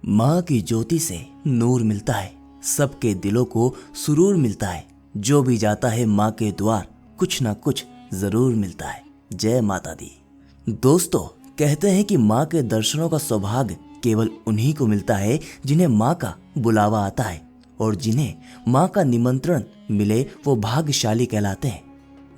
माँ की ज्योति से नूर मिलता है, सबके दिलों को सुरूर मिलता है। जो भी जाता है माँ के द्वार कुछ ना कुछ जरूर मिलता है। जय माता दी। दोस्तों, कहते हैं कि माँ के दर्शनों का सौभाग्य केवल उन्हीं को मिलता है जिन्हें माँ का बुलावा आता है, और जिन्हें माँ का निमंत्रण मिले वो भाग्यशाली कहलाते हैं।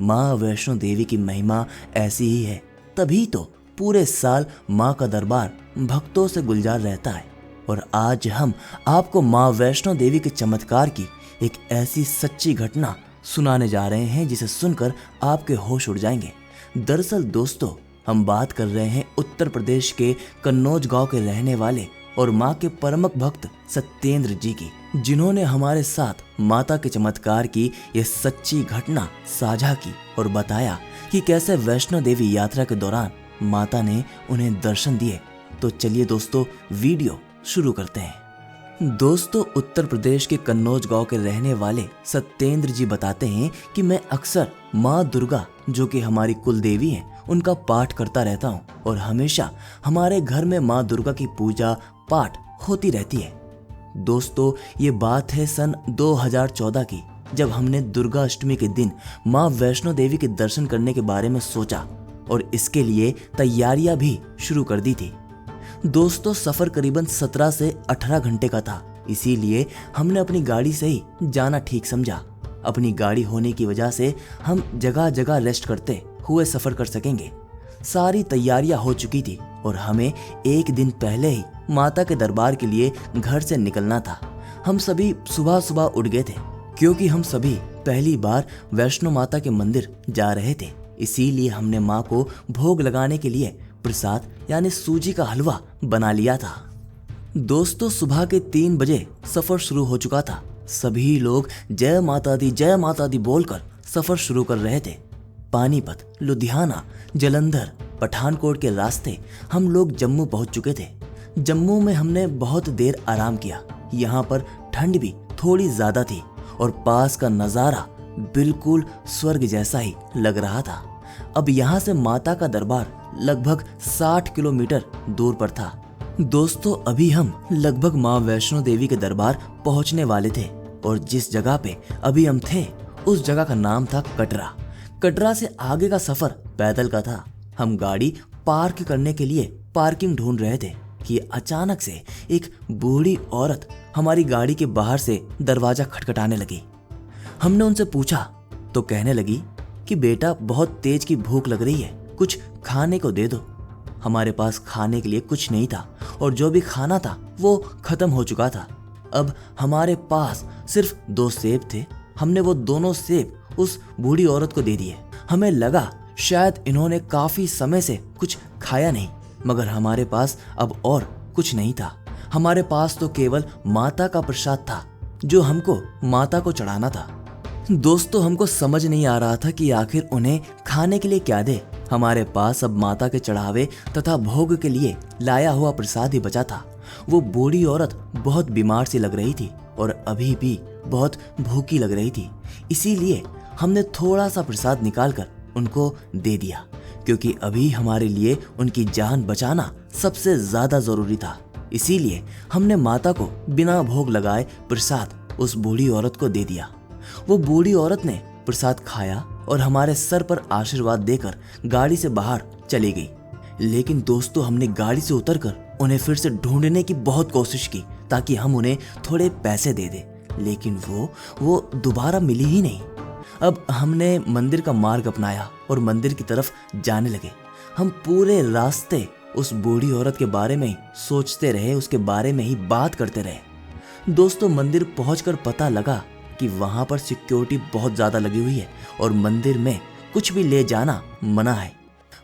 माँ वैष्णो देवी की महिमा ऐसी ही है, तभी तो पूरे साल माँ का दरबार भक्तों से गुलजार रहता है। और आज हम आपको माँ वैष्णो देवी के चमत्कार की एक ऐसी सच्ची घटना सुनाने जा रहे हैं जिसे सुनकर आपके होश उड़ जाएंगे। दरअसल दोस्तों, हम बात कर रहे हैं उत्तर प्रदेश के कन्नौज गांव के रहने वाले और माँ के परमक भक्त सत्येंद्र जी की, जिन्होंने हमारे साथ माता के चमत्कार की यह सच्ची घटना साझा की और बताया कि कैसे वैष्णो देवी यात्रा के दौरान माता ने उन्हें दर्शन दिए। तो चलिए दोस्तों, वीडियो शुरू करते हैं। दोस्तों, उत्तर प्रदेश के कन्नौज गांव के रहने वाले सत्येंद्र जी बताते हैं कि मैं अक्सर माँ दुर्गा, जो कि हमारी कुल देवी हैं, उनका पाठ करता रहता हूँ और हमेशा हमारे घर में माँ दुर्गा की पूजा पाठ होती रहती है। दोस्तों, ये बात है सन 2014 की, जब हमने दुर्गा अष्टमी के दिन माँ वैष्णो देवी के दर्शन करने के बारे में सोचा और इसके लिए तैयारियां भी शुरू कर दी थी। दोस्तों, सफर करीबन 17 से 18 घंटे का था, इसीलिए हमने अपनी गाड़ी से ही जाना ठीक समझा। अपनी गाड़ी होने की वजह से हम जगह जगह रेस्ट करते हुए सफर कर सकेंगे। सारी तैयारियां हो चुकी थी और हमें एक दिन पहले ही माता के दरबार के लिए घर से निकलना था। हम सभी सुबह सुबह उठ गए थे, क्योंकि हम सभी पहली बार वैष्णो माता के मंदिर जा रहे थे। इसीलिए हमने माँ को भोग लगाने के लिए प्रसाद यानी सूजी का हलवा बना लिया था। दोस्तों, सुबह के 3 बजे सफर शुरू हो चुका था। सभी लोग जय माता दी बोलकर सफर शुरू कर रहे थे। पानीपत, लुधियाना, जलंधर, पठानकोट के रास्ते हम लोग जम्मू पहुंच चुके थे। जम्मू में हमने बहुत देर आराम किया। यहाँ पर ठंड भी थोड़ी ज्यादा थी और पास का नजारा बिल्कुल स्वर्ग जैसा ही लग रहा था। अब यहाँ से माता का दरबार लगभग 60 किलोमीटर दूर पर था। दोस्तों, अभी हम लगभग माँ वैष्णो देवी के दरबार पहुँचने वाले थे और जिस जगह पे अभी हम थे उस जगह का नाम था कटरा। कटरा से आगे का सफर पैदल का था। हम गाड़ी पार्क करने के लिए पार्किंग ढूंढ रहे थे कि अचानक से एक बूढ़ी औरत हमारी गाड़ी के बाहर से दरवाजा खटखटाने लगी। हमने उनसे पूछा तो कहने लगी कि बेटा, बहुत तेज की भूख लग रही है, कुछ खाने को दे दो। हमारे पास खाने के लिए कुछ नहीं था और जो भी खाना था वो खत्म हो चुका था। अब हमारे पास सिर्फ 2 सेब थे। हमने वो दोनों सेब उस बूढ़ी औरत को दे दिए। हमें लगा शायद इन्होंने काफी समय से कुछ खाया नहीं, मगर हमारे पास अब और कुछ नहीं था। हमारे पास तो केवल माता का प्रसाद था जो हमको माता को चढ़ाना था। दोस्तों, हमको समझ नहीं आ रहा था कि आखिर उन्हें खाने के लिए क्या दे। हमारे पास अब माता के चढ़ावे तथा भोग के लिए लाया हुआ प्रसाद ही बचा था। वो बूढ़ी औरत बहुत बीमार सी लग रही थी और अभी भी बहुत भूखी लग रही थी। इसीलिए हमने थोड़ा सा प्रसाद निकालकर उनको दे दिया, क्योंकि अभी हमारे लिए उनकी जान बचाना सबसे ज्यादा जरूरी था। इसीलिए हमने माता को बिना भोग लगाए प्रसाद उस बूढ़ी औरत को दे दिया। वो बूढ़ी औरत ने प्रसाद खाया और हमारे सर पर आशीर्वाद देकर गाड़ी से बाहर चली गई। लेकिन दोस्तों, हमने गाड़ी से उतरकर उन्हें फिर से ढूंढने की बहुत कोशिश की ताकि हम उन्हें थोड़े पैसे दे दें, लेकिन वो दोबारा मिली ही नहीं। अब हमने मंदिर का मार्ग अपनाया और मंदिर की तरफ जाने लगे। हम पूरे रास्ते उस बूढ़ी औरत के बारे में ही सोचते रहे, उसके बारे में ही बात करते रहे। दोस्तों, मंदिर पहुंचकर पता लगा कि वहां पर सिक्योरिटी बहुत ज्यादा लगी हुई है और मंदिर में कुछ भी ले जाना मना है।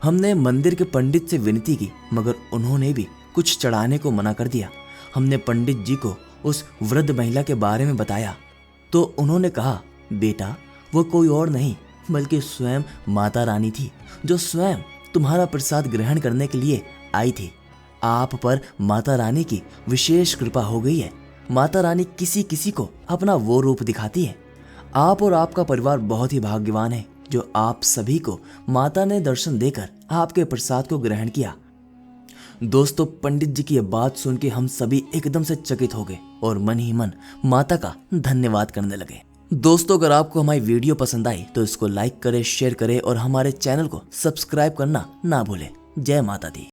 हमने मंदिर के पंडित से विनती की, मगर उन्होंने भी कुछ चढ़ाने को मना कर दिया। हमने पंडित जी को उस वृद्ध महिला के बारे में बताया तो उन्होंने कहा, बेटा, वो कोई और नहीं बल्कि स्वयं माता रानी थी, जो स्वयं तुम्हारा प्रसाद ग्रहण करने के लिए आई थी। आप पर माता रानी की विशेष कृपा हो गई है। माता रानी किसी किसी को अपना वो रूप दिखाती है। आप और आपका परिवार बहुत ही भाग्यवान है जो आप सभी को माता ने दर्शन देकर आपके प्रसाद को ग्रहण किया। दोस्तों पंडित जी की यह बात सुन के हम सभी एकदम से चकित हो गए और मन ही मन माता का धन्यवाद करने लगे। दोस्तों अगर आपको हमारी वीडियो पसंद आई तो इसको लाइक करें, शेयर करें और हमारे चैनल को सब्सक्राइब करना ना भूलें। जय माता दी।